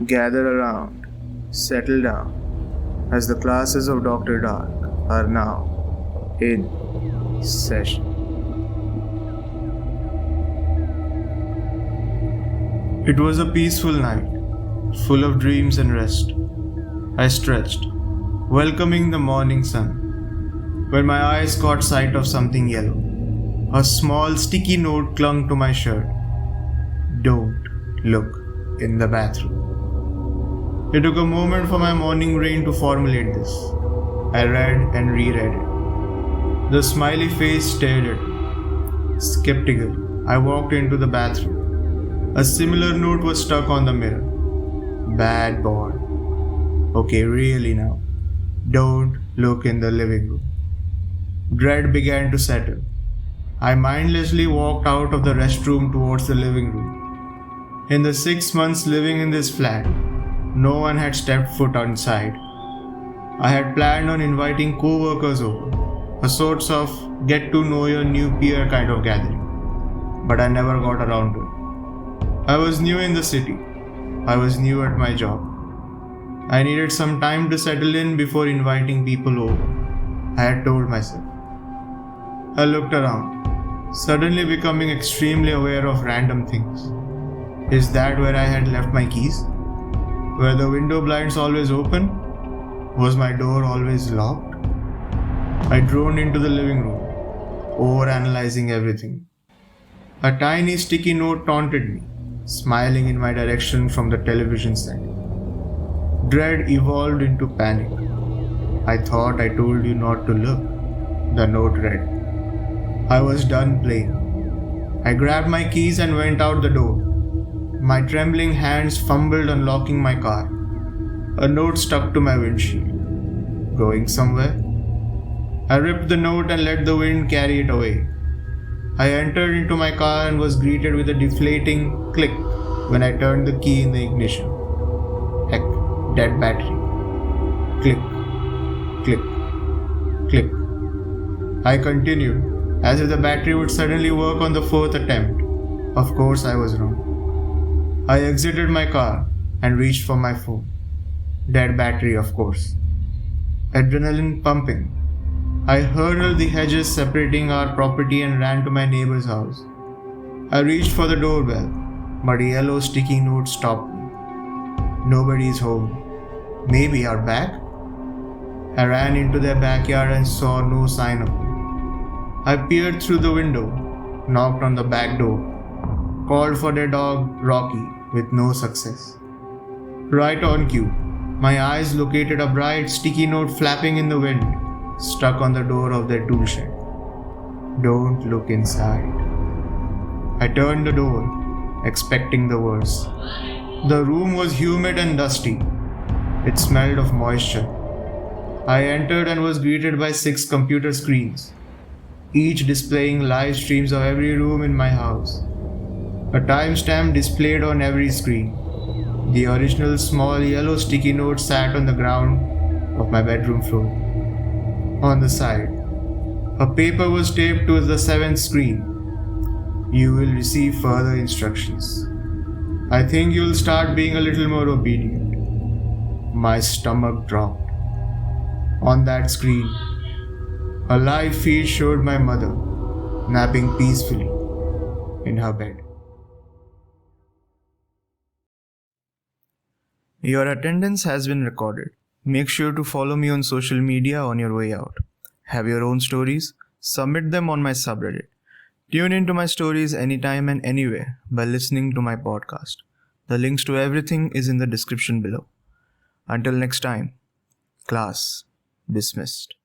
Gather around, settle down, as the classes of Dr. Dark are now in session. It was a peaceful night, full of dreams and rest. I stretched, welcoming the morning sun, when my eyes caught sight of something yellow. A small sticky note clung to my shirt. Don't look in the bathroom. It took a moment for my morning brain to formulate this. I read and reread it. The smiley face stared at me. Skeptical, I walked into the bathroom. A similar note was stuck on the mirror. Bad boy. Okay, really now. Don't look in the living room. Dread began to settle. I mindlessly walked out of the restroom towards the living room. In the 6 months living in this flat, no one had stepped foot inside. I had planned on inviting co-workers over, a sort of get to know your new peer kind of gathering, but I never got around to it. I was new in the city. I was new at my job. I needed some time to settle in before inviting people over, I had told myself. I looked around, suddenly becoming extremely aware of random things. Is that where I had left my keys? Were the window blinds always open? Was my door always locked? I droned into the living room, overanalyzing everything. A tiny sticky note taunted me, smiling in my direction from the television set. Dread evolved into panic. I thought I told you not to look, the note read. I was done playing. I grabbed my keys and went out the door. My trembling hands fumbled unlocking my car. A note stuck to my windshield. Going somewhere? I ripped the note and let the wind carry it away. I entered into my car and was greeted with a deflating click when I turned the key in the ignition. Heck, dead battery. Click, click, click. I continued, as if the battery would suddenly work on the 4th attempt. Of course I was wrong. I exited my car and reached for my phone. Dead battery, of course. Adrenaline pumping. I hurdled the hedges separating our property and ran to my neighbor's house. I reached for the doorbell, but a yellow sticky note stopped me. Nobody's home. Maybe out back? I ran into their backyard and saw no sign of them. I peered through the window, knocked on the back door, called for their dog, Rocky, with no success. Right on cue, my eyes located a bright sticky note flapping in the wind, stuck on the door of their tool shed. Don't look inside. I turned the door, expecting the worst. The room was humid and dusty. It smelled of moisture. I entered and was greeted by 6 computer screens, each displaying live streams of every room in my house. A timestamp displayed on every screen. The original small yellow sticky note sat on the ground of my bedroom floor. On the side, a paper was taped to the 7th screen. You will receive further instructions. I think you will start being a little more obedient. My stomach dropped. On that screen, a live feed showed my mother napping peacefully in her bed. Your attendance has been recorded. Make sure to follow me on social media on your way out. Have your own stories? Submit them on my subreddit. Tune into my stories anytime and anywhere by listening to my podcast. The links to everything is in the description below. Until next time, class dismissed.